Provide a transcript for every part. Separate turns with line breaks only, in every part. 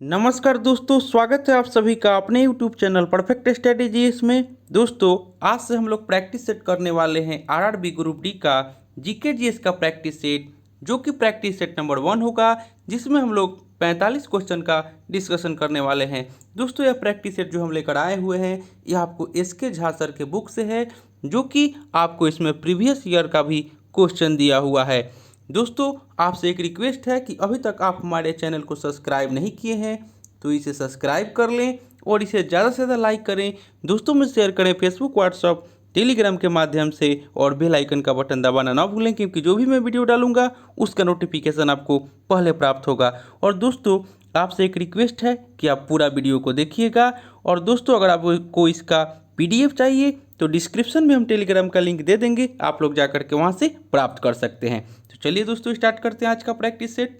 नमस्कार दोस्तों, स्वागत है आप सभी का अपने यूट्यूब चैनल परफेक्ट स्ट्रेटेजीज में। दोस्तों, आज से हम लोग प्रैक्टिस सेट करने वाले हैं आरआरबी ग्रुप डी का जीके जीएस का प्रैक्टिस सेट, जो कि प्रैक्टिस सेट नंबर 1 होगा, जिसमें हम लोग 45 क्वेश्चन का डिस्कशन करने वाले हैं। दोस्तों, यह प्रैक्टिस सेट जो हम लेकर आए हुए हैं, यह आपको एसके झा सर के बुक से है, जो कि आपको इसमें प्रीवियस ईयर का भी क्वेश्चन दिया हुआ है। दोस्तों, आपसे एक रिक्वेस्ट है कि अभी तक आप हमारे चैनल को सब्सक्राइब नहीं किए हैं तो इसे सब्सक्राइब कर लें और इसे ज़्यादा से ज़्यादा लाइक करें, दोस्तों में शेयर करें, फेसबुक, व्हाट्सअप, टेलीग्राम के माध्यम से, और बेल आइकन का बटन दबाना ना भूलें, क्योंकि जो भी मैं वीडियो डालूंगा उसका नोटिफिकेशन आपको पहले प्राप्त होगा। और दोस्तों, आपसे एक रिक्वेस्ट है कि आप पूरा वीडियो को देखिएगा। और दोस्तों, अगर आपको इसका पीडीएफ चाहिए तो डिस्क्रिप्शन में हम टेलीग्राम का लिंक दे देंगे, आप लोग जाकर के वहाँ से प्राप्त कर सकते हैं। तो चलिए दोस्तों, स्टार्ट करते हैं आज का प्रैक्टिस सेट।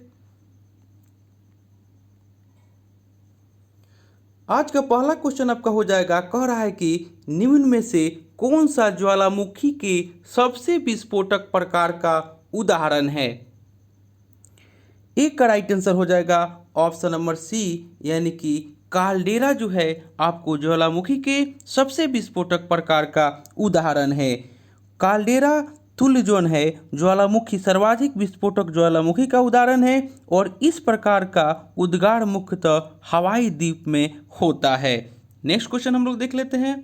आज का पहला क्वेश्चन आपका हो जाएगा, कह रहा है कि निम्न में से कौन सा ज्वालामुखी के सबसे विस्फोटक प्रकार का उदाहरण है। एक का राइट आंसर हो जाएगा ऑप्शन नंबर सी, यानी कि काल्डेरा जो है आपको ज्वालामुखी के सबसे विस्फोटक प्रकार का उदाहरण है। काल्डेरा तुल्य जोन है ज्वालामुखी सर्वाधिक विस्फोटक ज्वालामुखी का उदाहरण है, और इस प्रकार का उद्गार मुख्यतः हवाई द्वीप में होता है। नेक्स्ट क्वेश्चन हम लोग देख लेते हैं।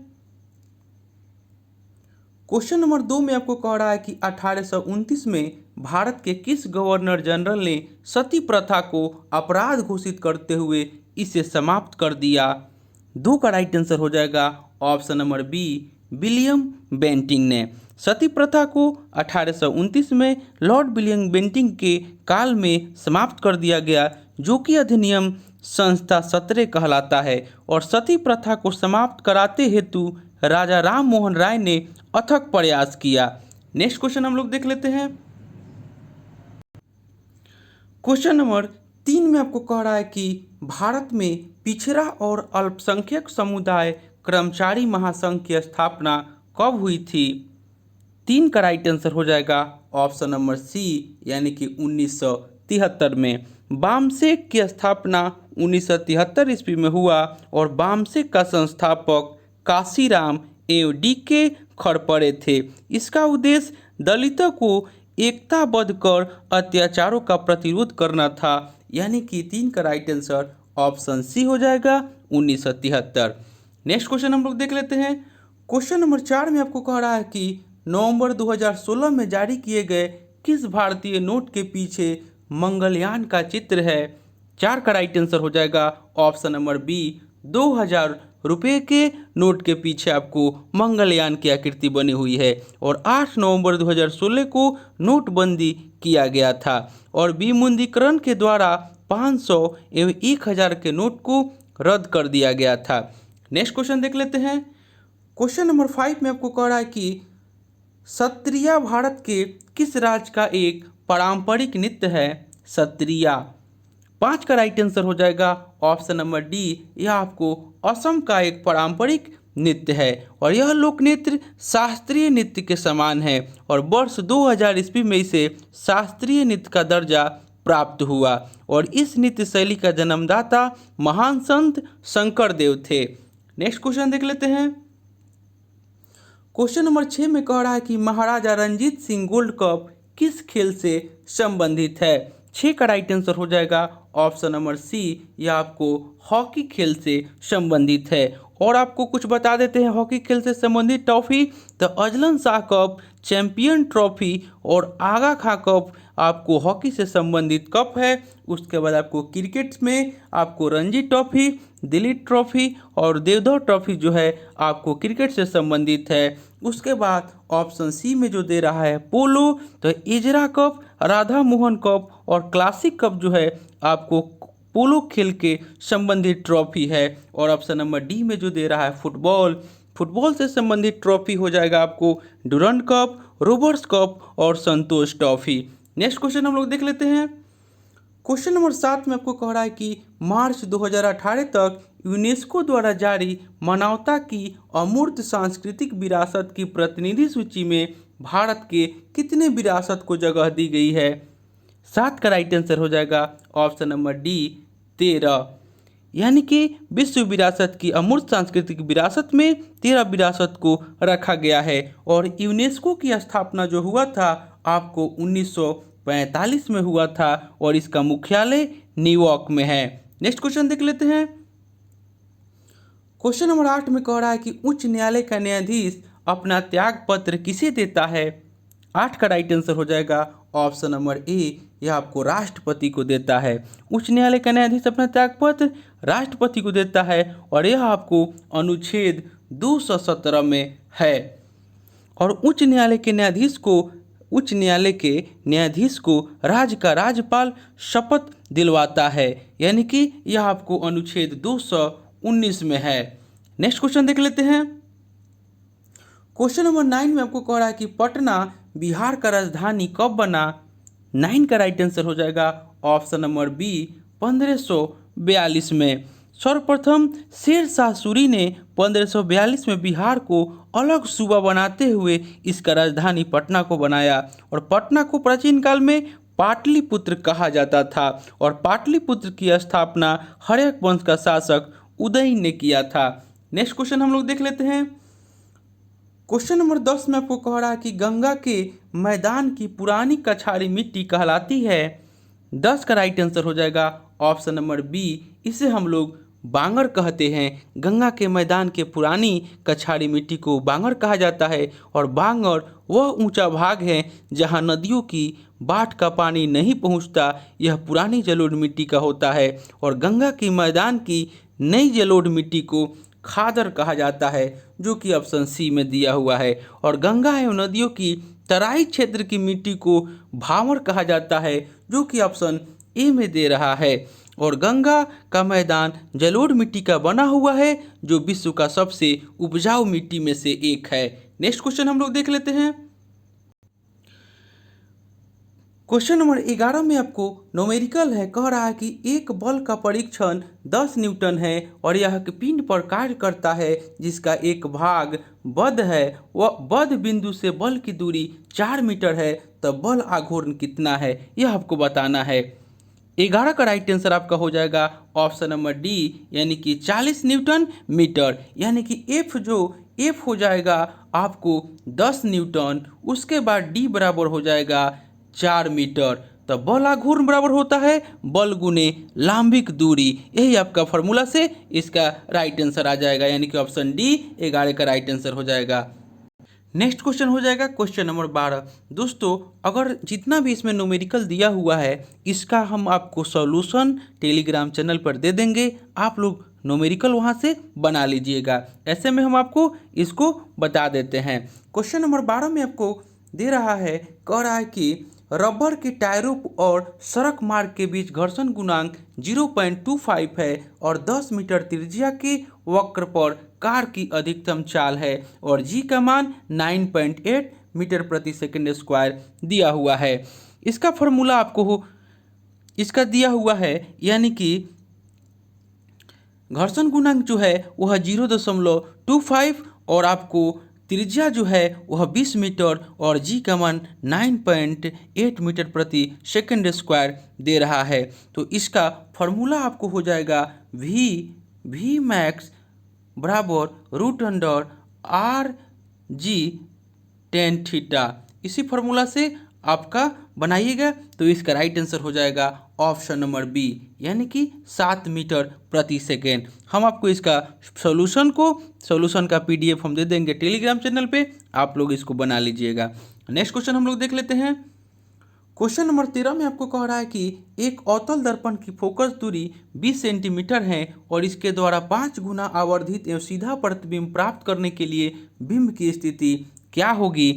क्वेश्चन नंबर 2 में आपको कह रहा है कि 1829 में भारत के किस गवर्नर जनरल ने सती प्रथा को अपराध घोषित करते हुए इसे समाप्त कर दिया। 2 का राइट आंसर हो जाएगा option number B, William Bentinck ने। सती प्रथा को 1829 में लॉर्ड विलियम बेंटिंग के काल में समाप्त कर दिया गया, जो कि अधिनियम संस्था 17 कहलाता है। और सती प्रथा को समाप्त कराते हेतु राजा राम मोहन राय ने अथक प्रयास किया। नेक्स्ट क्वेश्चन हम लोग देख लेते हैं। क्वेश्चन नंबर 3 में आपको कह रहा है कि भारत में पिछड़ा और अल्पसंख्यक समुदाय कर्मचारी महासंघ की स्थापना कब हुई थी। 3 का राइट आंसर हो जाएगा ऑप्शन नंबर सी, यानी कि 1973 में। वामसेक की स्थापना 1973 ईस्वी में हुआ, और वामसेक का संस्थापक काशीराम एवं डी.के. खड़पड़े थे। इसका उद्देश्य दलितों को एकताबद्ध कर अत्याचारों का प्रतिरोध करना था, यानी कि 3 का राइट आंसर ऑप्शन सी हो जाएगा 1973। नेक्स्ट क्वेश्चन हम लोग देख लेते हैं। क्वेश्चन नंबर 4 में आपको कह रहा है कि नवंबर 2016 में जारी किए गए किस भारतीय नोट के पीछे मंगलयान का चित्र है। 4 का राइट आंसर हो जाएगा ऑप्शन नंबर बी, 2000 रुपये के नोट के पीछे आपको मंगलयान की आकृति बनी हुई है। और 8 नवंबर 2016 को नोटबंदी किया गया था, और विमुद्रीकरण के द्वारा 500 एवं 1000 के नोट को रद्द कर दिया गया था। नेक्स्ट क्वेश्चन देख लेते हैं। क्वेश्चन नंबर 5 में आपको कह रहा है कि सत्रिया भारत के किस राज्य का एक पारंपरिक नृत्य है। सत्रिया। 5 का राइट आंसर हो जाएगा ऑप्शन नंबर डी, यह आपको असम का एक पारंपरिक नृत्य है, और यह लोक नृत्य शास्त्रीय नृत्य के समान है, और वर्ष 2000 ईस्वी में इसे शास्त्रीय नृत्य का दर्जा प्राप्त हुआ। और इस नृत्य शैली का जन्मदाता महान संत शंकर देव थे। नेक्स्ट क्वेश्चन देख लेते हैं। क्वेश्चन नंबर 6 में कह रहा है कि महाराजा रंजीत सिंह गोल्ड कप किस खेल से संबंधित है। 6 का राइट आंसर हो जाएगा ऑप्शन नंबर सी, यह आपको हॉकी खेल से संबंधित है। और आपको कुछ बता देते हैं हॉकी खेल से संबंधित ट्रॉफी, तो Azlan Shah cup, champion trophy और आगा खां कप आपको हॉकी से संबंधित कप है। उसके बाद आपको क्रिकेट में आपको रणजी ट्रॉफी, दिलीप ट्रॉफी और देवधर ट्रॉफी जो है आपको क्रिकेट से संबंधित है। उसके बाद ऑप्शन सी में जो दे रहा है पोलो, तो इजरा कप, राधा मोहन कप और क्लासिक कप जो है आपको पोलो खेल के संबंधित ट्रॉफी है। और ऑप्शन नंबर डी में जो दे रहा है फुटबॉल से संबंधित ट्रॉफी हो जाएगा आपको डुरंड कप, रोबर्ट्स कप और संतोष ट्रॉफी। नेक्स्ट क्वेश्चन हम लोग देख लेते हैं। क्वेश्चन नंबर 7 में आपको कह रहा है कि मार्च 2018 तक यूनेस्को द्वारा जारी मानवता की अमूर्त सांस्कृतिक विरासत की प्रतिनिधि सूची में भारत के कितने विरासत को जगह दी गई है। 7 का राइट आंसर हो जाएगा ऑप्शन नंबर डी, 13। यानी कि विश्व विरासत की अमूर्त सांस्कृतिक विरासत में 13 विरासत को रखा गया है। और यूनेस्को की स्थापना जो हुआ था आपको 1945 में हुआ था और इसका मुख्यालय न्यूयॉर्क में है। नेक्स्ट क्वेश्चन देख लेते हैं। क्वेश्चन नंबर 8 में कह रहा है कि उच्च न्यायालय का न्यायाधीश अपना त्याग पत्र किसे देता है। 8 का राइट आंसर हो जाएगा ऑप्शन नंबर ए, यह आपको राष्ट्रपति को देता है। उच्च न्यायालय का न्यायाधीश अपना त्यागपत्र राष्ट्रपति को देता है और यह आपको अनुच्छेद 217 में है। और उच्च न्यायालय के न्यायाधीश को राज्य का राज्यपाल शपथ दिलवाता है, यानी कि यह आपको अनुच्छेद 219 में है। नेक्स्ट क्वेश्चन देख लेते हैं। क्वेश्चन नंबर 9 में आपको कह रहा है कि पटना बिहार का राजधानी कब बना। 9 का राइट आंसर हो जाएगा ऑप्शन नंबर बी, 1542 में। सर्वप्रथम शेर शाह सूरी ने 1542 में बिहार को अलग सूबा बनाते हुए इसका राजधानी पटना को बनाया और पटना को प्राचीन काल में पाटलिपुत्र कहा जाता था और पाटलिपुत्र की स्थापना हर्यक वंश का शासक उदयन ने किया था। नेक्स्ट क्वेश्चन हम लोग देख लेते हैं। क्वेश्चन नंबर 10 में आपको कह रहा है कि गंगा के मैदान की पुरानी कछारी मिट्टी कहलाती है। 10 का राइट आंसर हो जाएगा ऑप्शन नंबर बी, इसे हम लोग बांगर कहते हैं। गंगा के मैदान के पुरानी कछारी मिट्टी को बांगर कहा जाता है और बांगर वह ऊंचा भाग है जहां नदियों की बाढ़ का पानी नहीं पहुंचता, यह पुरानी जलोढ़ मिट्टी का होता है। और गंगा के मैदान की नई जलोढ़ मिट्टी को खादर कहा जाता है, जो कि ऑप्शन सी में दिया हुआ है। और गंगा एवं नदियों की तराई क्षेत्र की मिट्टी को भावर कहा जाता है, जो कि ऑप्शन ए में दे रहा है। और गंगा का मैदान जलोढ़ मिट्टी का बना हुआ है, जो विश्व का सबसे उपजाऊ मिट्टी में से एक है। नेक्स्ट क्वेश्चन हम लोग देख लेते हैं। क्वेश्चन नंबर 11 में आपको न्यूमेरिकल है, कह रहा है कि एक बल का परीक्षण 10 न्यूटन है और यह पिंड पर कार्य करता है जिसका एक भाग बद्ध है, वह बद्ध बिंदु से बल की दूरी 4 मीटर है, तब बल आघूर्ण कितना है यह आपको बताना है। 11 का राइट आंसर आपका हो जाएगा ऑप्शन नंबर डी, यानी कि 40 न्यूटन मीटर, यानी कि एफ हो जाएगा आपको 10 न्यूटन, उसके बाद डी बराबर हो जाएगा 4 मीटर, तो बल आघूर्ण बराबर होता है बल गुने लांबिक दूरी। यही आपका फॉर्मूला से इसका राइट आंसर आ जाएगा, यानी कि ऑप्शन डी 11 का राइट आंसर हो जाएगा। नेक्स्ट क्वेश्चन हो जाएगा क्वेश्चन नंबर 12। दोस्तों अगर जितना भी इसमें न्यूमेरिकल दिया हुआ है इसका हम आपको सॉल्यूशन टेलीग्राम चैनल पर दे देंगे, आप लोग न्यूमेरिकल वहाँ से बना लीजिएगा। ऐसे में हम आपको इसको बता देते हैं। क्वेश्चन नंबर 12 में आपको दे रहा है, कह रहा है कि रबर के टायरों और सड़क मार्ग के बीच घर्षण गुणांक 0.25 है और 10 मीटर त्रिज्या के वक्र पर कार की अधिकतम चाल है और जी का मान 9.8 मीटर प्रति सेकंड स्क्वायर दिया हुआ है। इसका फॉर्मूला आपको इसका दिया हुआ है, यानी कि घर्षण गुणांक जो है वह 0.25 और आपको त्रिज्या जो है वह 20 मीटर और जी का मान 9.8 मीटर प्रति सेकंड स्क्वायर दे रहा है। तो इसका फॉर्मूला आपको हो जाएगा वी मैक्स बराबर √r/g tan थीटा। इसी फॉर्मूला से आपका बनाइएगा, तो इसका राइट आंसर हो जाएगा ऑप्शन नंबर बी, यानी कि 7 मीटर प्रति सेकेंड। हम आपको इसका सॉल्यूशन का पीडीएफ हम दे देंगे टेलीग्राम चैनल पे, आप लोग इसको बना लीजिएगा। नेक्स्ट क्वेश्चन हम लोग देख लेते हैं। क्वेश्चन नंबर 13 में आपको कह रहा है कि एक अवतल दर्पण की फोकस दूरी 20 सेंटीमीटर है और इसके द्वारा 5 गुना आवर्धित एवं सीधा प्रतिबिंब प्राप्त करने के लिए बिंब की स्थिति क्या होगी।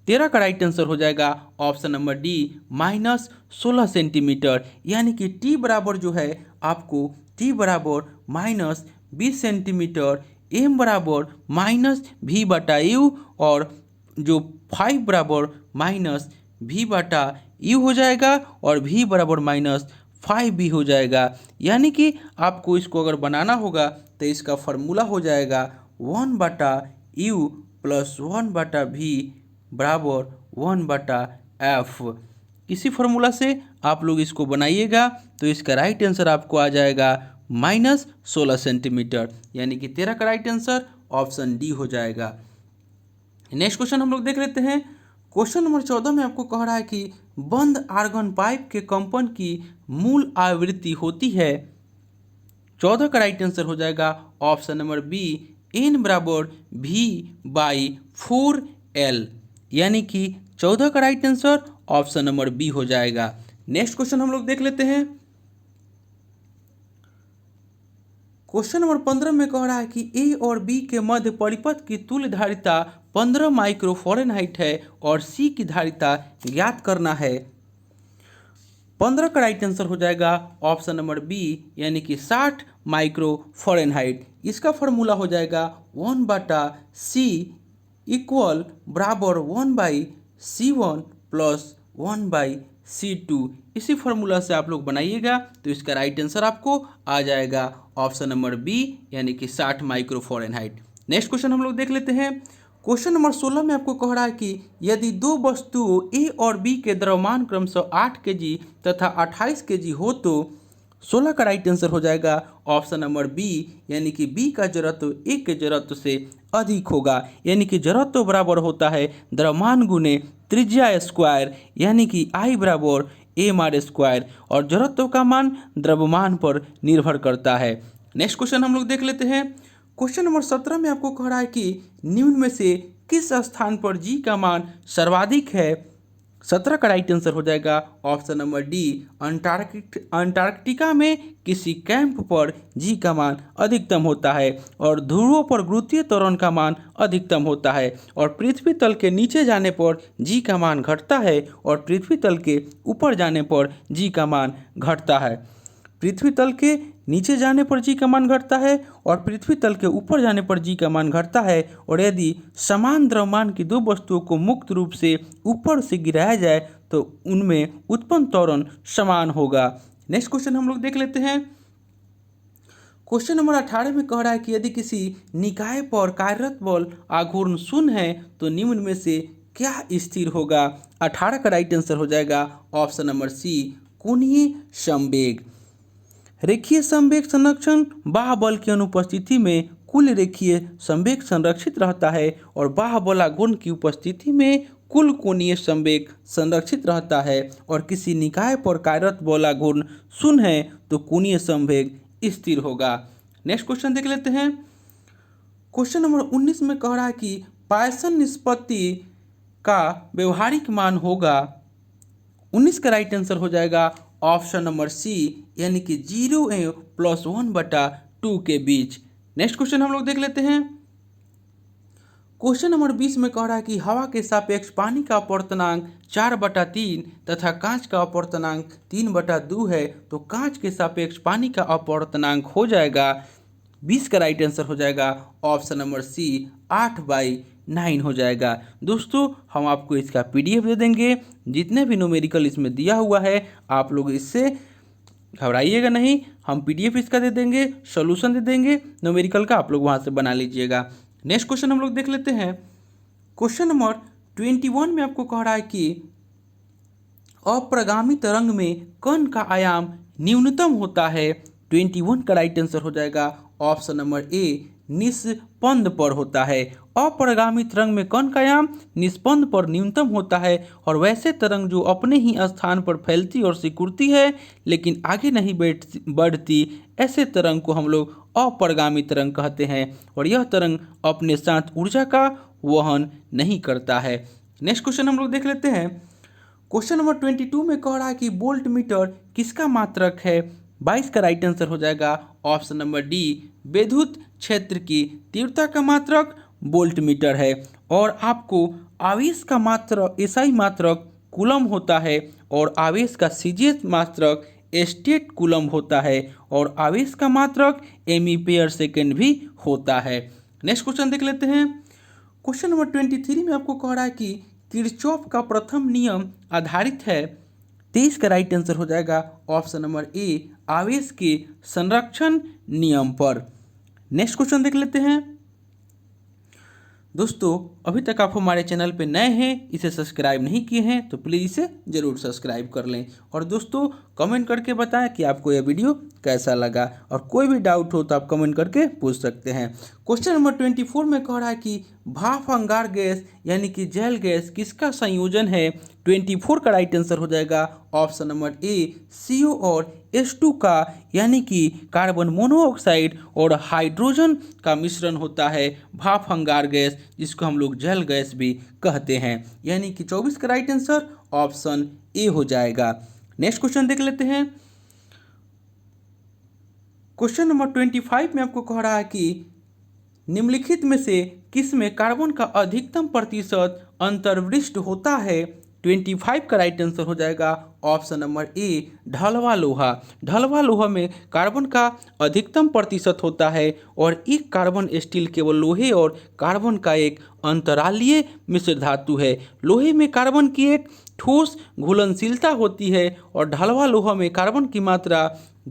13 का राइट आंसर हो जाएगा ऑप्शन नंबर डी -16 सेंटीमीटर, यानी कि टी बराबर जो है आपको टी बराबर -20 सेंटीमीटर, एम बराबर -v/u और जो 5 बराबर -v/u हो जाएगा और v बराबर -5 भी हो जाएगा। यानी कि आपको इसको अगर बनाना होगा तो इसका फॉर्मूला हो जाएगा 1/u + 1/v बराबर 1/f। इसी फॉर्मूला से आप लोग इसको बनाइएगा, तो इसका राइट आंसर आपको आ जाएगा -16 सेंटीमीटर, यानी कि 13 का राइट आंसर ऑप्शन डी हो जाएगा। नेक्स्ट क्वेश्चन हम लोग देख लेते हैं। क्वेश्चन नंबर 14 में आपको कह रहा है कि बंद आर्गन पाइप के कंपन की मूल आवृत्ति होती है। 14 का राइट आंसर हो जाएगा ऑप्शन नंबर बी, N बराबर V/4L, यानी कि 14 का right answer option number B हो जाएगा। नेक्स्ट क्वेश्चन हम लोग देख लेते हैं। क्वेश्चन नंबर 15 में कह रहा है कि ए और बी के मध्य परिपथ की तुल्य धारिता 15 माइक्रो फ़ारेनहाइट है और सी की धारिता ज्ञात करना है। 15 का राइट आंसर हो जाएगा ऑप्शन नंबर बी, यानी कि 60 माइक्रो फ़ारेनहाइट। इसका फॉर्मूला हो जाएगा 1/C इक्वल बराबर 1/C1 प्लस 1/C2। इसी फॉर्मूला से आप लोग बनाइएगा तो इसका राइट आंसर आपको आ जाएगा ऑप्शन नंबर बी, यानी कि 60 माइक्रो फ़ारेनहाइट। नेक्स्ट क्वेश्चन हम लोग देख लेते हैं। क्वेश्चन नंबर 16 में आपको कह रहा है कि यदि दो वस्तुओं ए और बी के द्रव्यमान क्रमशः 8 kg तथा 28 kg हो तो 16 का राइट आंसर हो जाएगा ऑप्शन नंबर बी, यानी कि बी का जड़त्व ए के जड़त्व से अधिक होगा, यानी कि जड़त्व बराबर होता है द्रव्यमान गुने त्रिज्या स्क्वायर, यानी कि I बराबर m/2, और जड़त्व का मान द्रव्यमान पर निर्भर करता है। नेक्स्ट क्वेश्चन हम लोग देख लेते हैं। क्वेश्चन नंबर 17 में आपको कह रहा है कि निम्न में से किस स्थान पर जी का मान सर्वाधिक है। 17 का राइट आंसर हो जाएगा ऑप्शन नंबर डी, अंटार्कटिका में किसी कैंप पर जी का मान अधिकतम होता है और ध्रुवों पर गुरुत्वीय त्वरण का मान अधिकतम होता है, और पृथ्वी तल के नीचे जाने पर जी का मान घटता है और पृथ्वी तल के ऊपर जाने पर जी का मान घटता है। पृथ्वी तल के नीचे जाने पर जी का मान घटता है और पृथ्वी तल के ऊपर जाने पर जी का मान घटता है, और यदि समान द्रव्यमान की दो वस्तुओं को मुक्त रूप से ऊपर से गिराया जाए तो उनमें उत्पन्न त्वरण समान होगा। नेक्स्ट क्वेश्चन हम लोग देख लेते हैं। क्वेश्चन नंबर 18 में कह रहा है कि यदि किसी निकाय पर कार्यरत बल आघूर्ण शून्य है तो निम्न में से क्या स्थिर होगा। 18 का राइट आंसर हो जाएगा ऑप्शन नंबर सी, कोणीय संवेग। रेखीय संवेग संरक्षण बाह्य बल की अनुपस्थिति में कुल रेखीय संवेग संरक्षित रहता है और बाह्य बलाघूर्ण की उपस्थिति में कुल कोणीय संवेग संरक्षित रहता है, और किसी निकाय पर कार्यरत बलाघूर्ण शून्य है तो कोणीय संवेग स्थिर होगा। नेक्स्ट क्वेश्चन देख लेते हैं। क्वेश्चन नंबर 19 में कह रहा है कि पायसन निष्पत्ति का व्यवहारिक मान होगा। 19 का राइट आंसर हो जाएगा ऑप्शन नंबर सी, यानी कि 0+1/2 के बीच। नेक्स्ट क्वेश्चन हम लोग देख लेते हैं। क्वेश्चन नंबर 20 में कह रहा है कि हवा के सापेक्ष पानी का अपवर्तनांक 4/3 तथा कांच का अपवर्तनांक 3/2 है, तो कांच के सापेक्ष पानी का अपवर्तनांक हो जाएगा 20 का राइट आंसर हो जाएगा ऑप्शन नंबर सी, 8/9 हो जाएगा। दोस्तों हम आपको इसका PDF दे देंगे, जितने भी न्यूमेरिकल इसमें दिया हुआ है आप लोग इससे घबराइएगा नहीं, हम PDF इसका दे देंगे, सॉल्यूशन दे देंगे न्यूमेरिकल का, आप लोग वहाँ से बना लीजिएगा। नेक्स्ट क्वेश्चन हम लोग देख लेते हैं। क्वेश्चन नंबर 21 में आपको कह रहा है कि अप्रगामी तरंग में कण का आयाम न्यूनतम होता है। 21 का राइट आंसर हो जाएगा ऑप्शन नंबर ए, निस्पंद पर होता है। अप्रगामी तरंग में कण का आयाम निस्पंद पर न्यूनतम होता है, और वैसे तरंग जो अपने ही स्थान पर फैलती और सिकुड़ती है लेकिन आगे नहीं बढ़ती, ऐसे तरंग को हम लोग अप्रगामी तरंग कहते हैं, और यह तरंग अपने साथ ऊर्जा का वहन नहीं करता है। नेक्स्ट क्वेश्चन हम लोग देख लेते हैं। क्वेश्चन नंबर 22 में कह रहा है कि वोल्ट मीटर किसका मात्रक है। 22 का राइट आंसर हो जाएगा ऑप्शन नंबर डी, विद्युत क्षेत्र की तीव्रता का मात्रक वोल्ट मीटर है, और आपको आवेश का मात्रक एसआई मात्रक कूलम होता है, और आवेश का सीजीएस मात्रक स्टेट कूलम होता है, और आवेश का मात्रक एम्पीयर सेकेंड भी होता है। नेक्स्ट क्वेश्चन देख लेते हैं। क्वेश्चन नंबर 23 में आपको कह रहा है कि किरचॉफ का प्रथम नियम आधारित है। 23 का राइट आंसर हो जाएगा ऑप्शन नंबर ए, आवेश के संरक्षण नियम पर। नेक्स्ट क्वेश्चन देख लेते हैं। दोस्तों अभी तक आप हमारे चैनल पे नए हैं, इसे सब्सक्राइब नहीं किए हैं तो प्लीज़ इसे ज़रूर सब्सक्राइब कर लें, और दोस्तों कमेंट करके बताएं कि आपको यह वीडियो कैसा लगा, और कोई भी डाउट हो तो आप कमेंट करके पूछ सकते हैं। क्वेश्चन नंबर 24 में कह रहा है कि भाप अंगार गैस यानी कि जैल गैस किसका संयोजन है। 24 का राइट आंसर हो जाएगा ऑप्शन नंबर ए CO और H2 का, यानी कि कार्बन मोनोऑक्साइड और हाइड्रोजन का मिश्रण होता है भाप अंगार गैस, जिसको हम लोग जल गैस भी कहते हैं। यानी कि 24 का राइट आंसर ऑप्शन ए हो जाएगा। नेक्स्ट क्वेश्चन देख लेते हैं। क्वेश्चन नंबर 25 में आपको कह रहा है कि निम्नलिखित में से किस में कार्बन का अधिकतम प्रतिशत अंतर्वृष्ट होता है। 25 का राइट आंसर हो जाएगा ऑप्शन नंबर ए ढलवा लोहा। ढलवा लोहा में कार्बन का अधिकतम प्रतिशत होता है और एक कार्बन स्टील केवल लोहे और कार्बन का एक अंतरालीय मिश्र धातु है। लोहे में कार्बन की एक ठोस घुलनशीलता होती है और ढलवा लोहा में कार्बन की मात्रा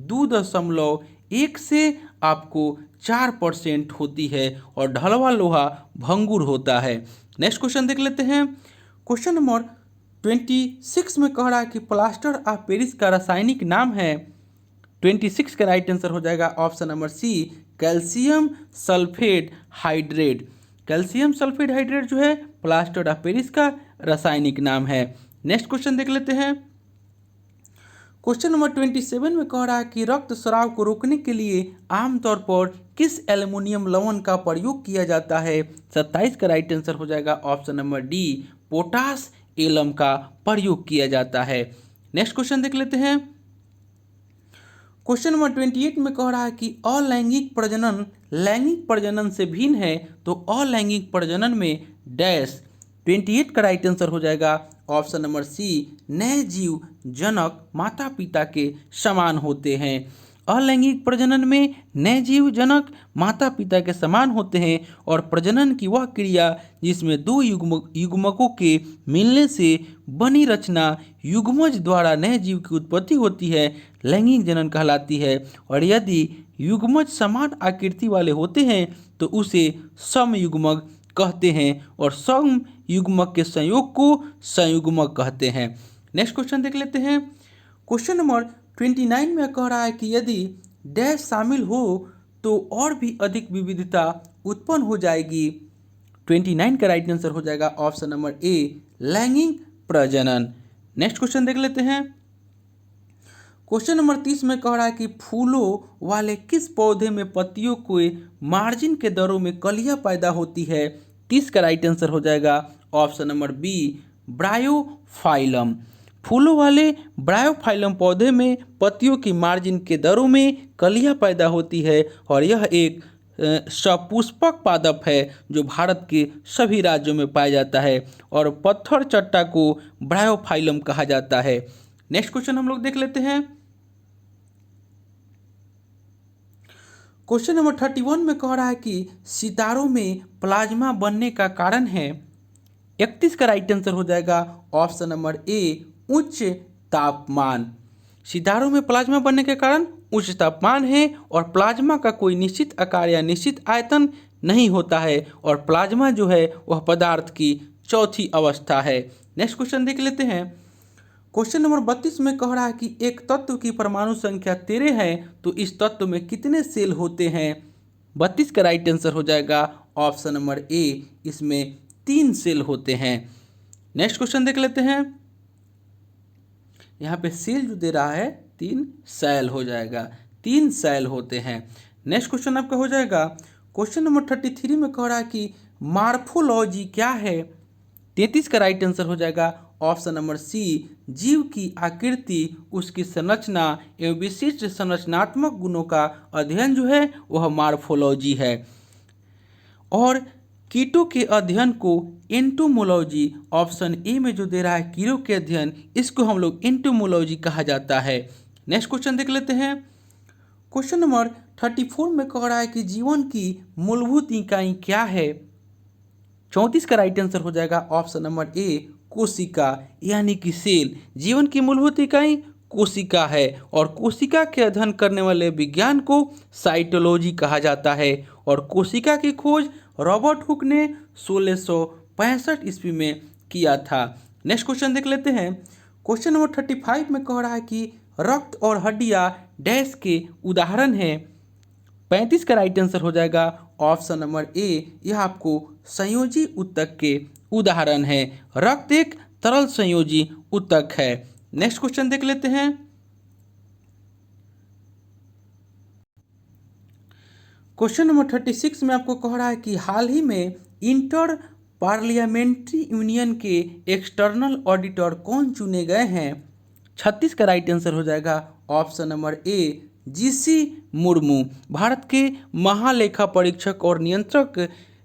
2.1 से आपको 4% होती है और ढलवा लोहा भंगुर होता है। नेक्स्ट क्वेश्चन देख लेते हैं। क्वेश्चन नंबर 26 में कह रहा है कि प्लास्टर ऑफ पेरिस का रासायनिक नाम है। 26 का राइट आंसर हो जाएगा option number C calcium sulphate hydrate. Calcium sulphate hydrate जो है प्लास्टर ऑफ पेरिस का रासायनिक नाम है। नेक्स्ट क्वेश्चन देख लेते हैं। क्वेश्चन नंबर 27 में कह रहा है कि रक्त स्राव को रोकने के लिए आमतौर पर किस एल्युमिनियम लवण का प्रयोग किया जाता है। 27 का राइट आंसर हो जाएगा option number D potash alum का प्रयोग किया जाता है। नेक्स्ट क्वेश्चन देख लेते हैं। क्वेश्चन नंबर 28 में कह रहा है कि अलैंगिक प्रजनन लैंगिक प्रजनन से भिन्न है, तो अलैंगिक प्रजनन में डैश। 28 का राइट आंसर हो जाएगा ऑप्शन नंबर सी नए जीव जनक माता पिता के समान होते हैं। अलैंगिक प्रजनन में नए जीव जनक माता पिता के समान होते हैं और प्रजनन की वह क्रिया जिसमें दो युग्मकों के मिलने से बनी रचना युग्मज द्वारा नए जीव की उत्पत्ति होती है लैंगिक जनन कहलाती है। और यदि युग्मज समान आकृति वाले होते हैं तो उसे समयुग्मक कहते हैं और सम युग्मक के संयोग को संयुग्मक कहते हैं। नेक्स्ट क्वेश्चन देख लेते हैं। क्वेश्चन नंबर 29 में कह रहा है कि यदि डैश शामिल हो तो और भी अधिक विविधता उत्पन्न हो जाएगी। 29 का राइट आंसर हो जाएगा ऑप्शन नंबर ए लैंगिक प्रजनन। नेक्स्ट क्वेश्चन देख लेते हैं। क्वेश्चन नंबर 30 में कह रहा है कि फूलों वाले किस पौधे में पत्तियों के मार्जिन के दरों में कलियां पैदा होती है। 30 का राइट आंसर हो जाएगा ऑप्शन नंबर बी ब्रायोफाइलम। फूलों वाले ब्रायोफाइलम पौधे में पत्तियों की मार्जिन के दरों में कलियां पैदा होती है और यह एक सपुष्पक पादप है जो भारत के सभी राज्यों में पाया जाता है और पत्थर चट्टा को ब्रायोफाइलम कहा जाता है। नेक्स्ट क्वेश्चन हम लोग देख लेते हैं। क्वेश्चन नंबर 31 में कह रहा है कि सितारों में प्लाज्मा बनने का कारण है। 31 का राइट आंसर हो जाएगा ऑप्शन नंबर ए उच्च तापमान। सितारों में प्लाज्मा बनने के कारण उच्च तापमान है और प्लाज्मा का कोई निश्चित आकार या निश्चित आयतन नहीं होता है और प्लाज्मा जो है वह पदार्थ की चौथी अवस्था है। नेक्स्ट क्वेश्चन देख लेते हैं। क्वेश्चन नंबर 32 में कह रहा है कि एक तत्व की परमाणु संख्या 13 है तो इस तत्व में कितने सेल होते हैं। 32 का राइट आंसर हो जाएगा ऑप्शन नंबर ए इसमें 3 सेल होते हैं। नेक्स्ट क्वेश्चन देख लेते हैं। यहाँ पे सेल जो दे रहा है 3 सेल हो जाएगा, 3 सेल होते हैं। नेक्स्ट क्वेश्चन आपका हो जाएगा। क्वेश्चन नंबर 33 में कह रहा है कि मार्फोलॉजी क्या है। 33 का राइट आंसर हो जाएगा ऑप्शन नंबर सी जीव की आकृति उसकी संरचना एवं विशिष्ट संरचनात्मक गुणों का अध्ययन जो है वह मार्फोलॉजी है। और कीटों के अध्ययन को एंटोमोलॉजी ऑप्शन ए में जो दे रहा है कीटों के अध्ययन इसको हम लोग एंटोमोलॉजी कहा जाता है। नेक्स्ट क्वेश्चन देख लेते हैं। क्वेश्चन नंबर 34 में कह रहा है कि जीवन की मूलभूत इकाई क्या है। 34 का राइट आंसर हो जाएगा ऑप्शन नंबर ए कोशिका यानी कि सेल। जीवन की मूलभूत इकाई कोशिका है और कोशिका के अध्ययन करने वाले विज्ञान को साइटोलॉजी कहा जाता है और कोशिका की खोज रॉबर्ट हुक ने 1665 ईस्वी में किया था। नेक्स्ट क्वेश्चन देख लेते हैं। क्वेश्चन नंबर 35 में कह रहा है कि रक्त और हड्डियां डैश के उदाहरण हैं। 35 का राइट आंसर हो जाएगा ऑप्शन नंबर ए, यह आपको संयोजी ऊतक के उदाहरण है। रक्त एक तरल संयोजी ऊतक है। नेक्स्ट क्वेश्चन देख लेते हैं। क्वेश्चन नंबर 36 में आपको कह रहा है कि हाल ही में इंटर पार्लियामेंट्री यूनियन के एक्सटर्नल ऑडिटर कौन चुने गए हैं। 36 का राइट आंसर हो जाएगा option number A, GC Murmu. Bharat के महालेखा परीक्षक और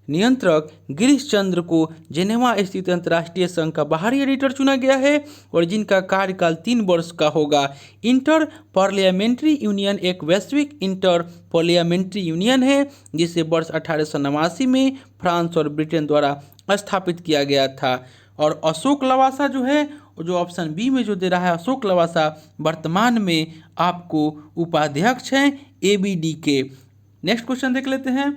नियंत्रक गिरीश चंद्र को जेनेवा स्थित अंतर्राष्ट्रीय संघ का बाहरी एडिटर चुना गया है और जिनका कार्यकाल 3 वर्ष का होगा। इंटर पार्लियामेंट्री यूनियन एक वैश्विक इंटर पार्लियामेंट्री यूनियन है जिसे वर्ष 1889 में फ्रांस और ब्रिटेन द्वारा स्थापित किया गया था। और अशोक लवासा जो है, जो ऑप्शन बी में जो दे रहा है अशोक लवासा, वर्तमान में आपको उपाध्यक्ष हैं एबीडी के। नेक्स्ट क्वेश्चन देख लेते हैं।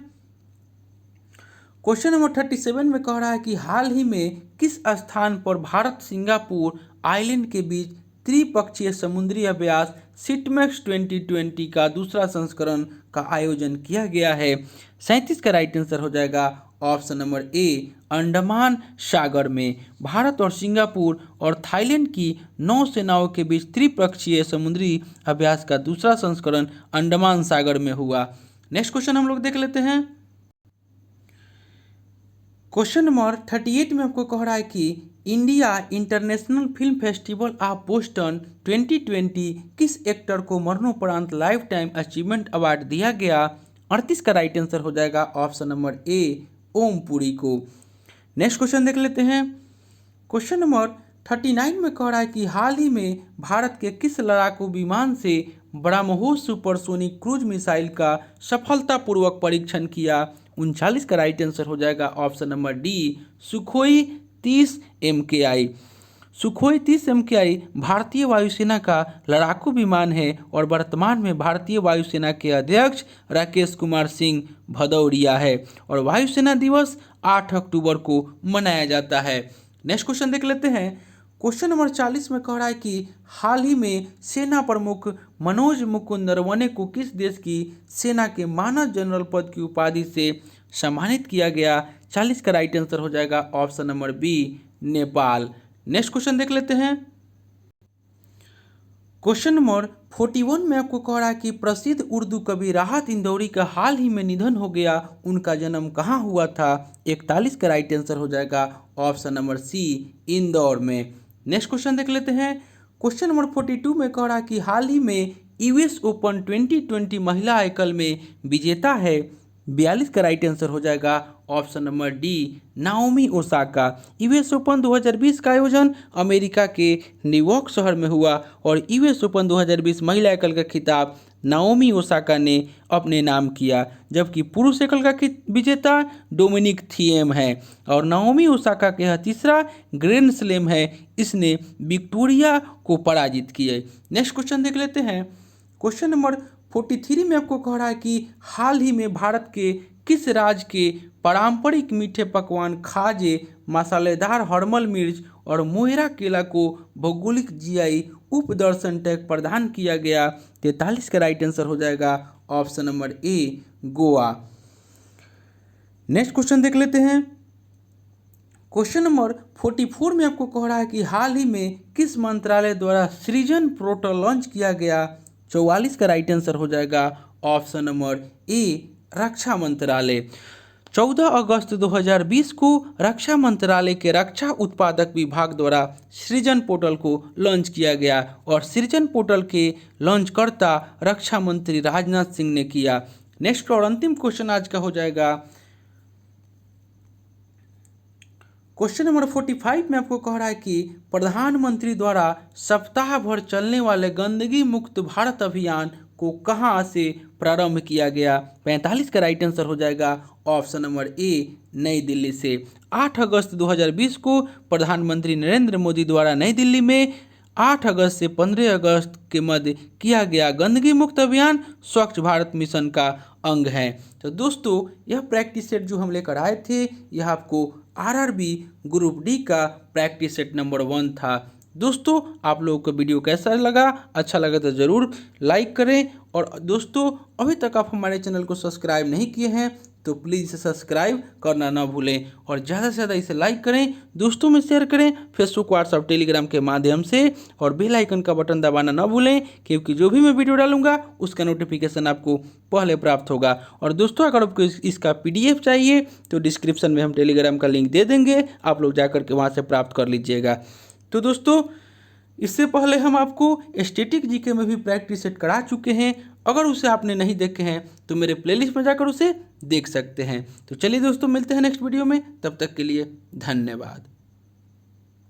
क्वेश्चन नंबर 37 में कह रहा है कि हाल ही में किस स्थान पर भारत सिंगापुर आइलैंड के बीच त्रिपक्षीय समुद्री अभ्यास सिटमैक्स 2020 का दूसरा संस्करण का आयोजन किया गया है। 37 का राइट आंसर हो जाएगा ऑप्शन नंबर ए, अंडमान सागर में। भारत और सिंगापुर और थाईलैंड की नौसेनाओं के बीच त्रिपक्षीय समुद्री अभ्यास का दूसरा संस्करण अंडमान सागर में हुआ। नेक्स्ट क्वेश्चन हम लोग देख लेते हैं। क्वेश्चन नंबर 38 में आपको कह रहा है कि India international film festival of Boston 2020 किस एक्टर को मरणोपरांत लाइफ टाइम अचीवमेंट अवार्ड दिया गया। 38 का राइट आंसर हो जाएगा option number A, Om Puri को। नेक्स्ट क्वेश्चन देख लेते हैं। क्वेश्चन नंबर 39 में कह रहा है कि हाल ही में भारत के किस लड़ाकू विमान से ब्रह्मोस सुपरसोनिक क्रूज मिसाइल का सफलतापूर्वक परीक्षण किया। 39 का राइट आंसर हो जाएगा option number D, Sukhoi 30 MKI। Sukhoi 30 MKI भारतीय वायुसेना का लड़ाकू विमान है और वर्तमान में भारतीय वायुसेना के अध्यक्ष राकेश कुमार सिंह भदौरिया है और वायुसेना दिवस 8 अक्टूबर को मनाया जाता है। नेक्स्ट क्वेश्चन देख लेते हैं। क्वेश्चन नंबर 40 में कह रहा है कि हाल ही में सेना प्रमुख मनोज मुकुंद नरवणे को किस देश की सेना के मानद जनरल पद की उपाधि से सम्मानित किया गया। 40 का राइट आंसर हो जाएगा option number B, Nepal. Next question देख लेते हैं। क्वेश्चन नंबर 41 में आपको कह रहा है कि प्रसिद्ध उर्दू कवि राहत इंदौरी का हाल ही में निधन हो गया, उनका जन्म कहाँ हुआ था। 41 का राइट आंसर हो जाएगा ऑप्शन नंबर सी, इंदौर में। नेक्स्ट क्वेश्चन देख लेते हैं। क्वेश्चन नंबर 42 में कह रहा है कि हाल ही में यूएस ओपन 2020 महिला एकल में विजेता है। 42 का राइट आंसर हो जाएगा option number D, Naomi Osaka. US open 2020 का आयोजन अमेरिका के न्यूयॉर्क शहर में हुआ और यूएस ओपन 2020 महिला एकल का खिताब नाओमी ओसाका ने अपने नाम किया, जबकि पुरुष एकल का विजेता डोमिनिक थिएम है और नाओमी ओसाका के यह तीसरा ग्रैंड स्लैम है, इसने विक्टोरिया को पराजित किया। नेक्स्ट क्वेश्चन देख लेते हैं। क्वेश्चन नंबर 43 में आपको कह रहा है कि हाल ही में भारत के किस राज्य के पारंपरिक मीठे पकवान खाजे, मसालेदार हर्मल मिर्च और मोहेरा केला को भौगोलिक जीआई उपदर्शन टैग प्रदान किया गया। 43 का राइट आंसर हो जाएगा option number A, Goa. Next question देख लेते हैं। क्वेश्चन नंबर 44 में आपको कह रहा है कि हाल ही में किस मंत्रालय द्वारा सृजन पोर्टल लॉन्च किया गया। 44 का राइट आंसर हो जाएगा ऑप्शन नंबर ए, रक्षा मंत्रालय। 14 अगस्त 2020 को रक्षा मंत्रालय के रक्षा उत्पादक विभाग द्वारा सृजन पोर्टल को लॉन्च किया गया और सृजन पोर्टल के लॉन्चकर्ता रक्षा मंत्री राजनाथ सिंह ने किया। नेक्स्ट और अंतिम क्वेश्चन आज का हो जाएगा। क्वेश्चन नंबर 45 में आपको कह रहा है कि प्रधानमंत्री द्वारा सप्ताह भर चलने वाले गंदगी मुक्त भारत अभियान को कहां से प्रारंभ किया गया। 45 का राइट आंसर हो जाएगा ऑप्शन नंबर ए, नई दिल्ली से। 8 अगस्त 2020 को प्रधानमंत्री नरेंद्र मोदी द्वारा नई दिल्ली में 8 अगस्त से 15 अगस्त के मध्य किया गया गंदगी मुक्त अभियान स्वच्छ भारत मिशन का अंग है। तो दोस्तों, यह प्रैक्टिस सेट जो हम लेकर आए थे, यह आपको आरआरबी ग्रुप डी का प्रैक्टिस सेट नंबर 1 था। दोस्तों आप लोगों को वीडियो कैसा लगा, अच्छा लगा तो ज़रूर लाइक करें। और दोस्तों अभी तक आप हमारे चैनल को सब्सक्राइब नहीं किए हैं तो प्लीज़ इसे सब्सक्राइब करना ना भूलें और ज़्यादा से ज़्यादा इसे लाइक करें, दोस्तों में शेयर करें, फेसबुक, व्हाट्सएप, टेलीग्राम के माध्यम से, और बेल आइकन का बटन दबाना ना भूलें क्योंकि जो भी मैं वीडियो डालूंगा उसका नोटिफिकेशन आपको पहले प्राप्त होगा। और दोस्तों अगर आपको इसका PDF चाहिए तो डिस्क्रिप्शन में हम टेलीग्राम का लिंक दे देंगे, आप लोग जाकर के वहाँ से प्राप्त कर लीजिएगा। तो दोस्तों इससे पहले हम आपको स्टैटिक जीके में भी प्रैक्टिस सेट करा चुके हैं, अगर उसे आपने नहीं देखे हैं तो मेरे प्लेलिस्ट में जाकर उसे देख सकते हैं। तो चलिए दोस्तों मिलते हैं नेक्स्ट वीडियो में, तब तक के लिए धन्यवाद।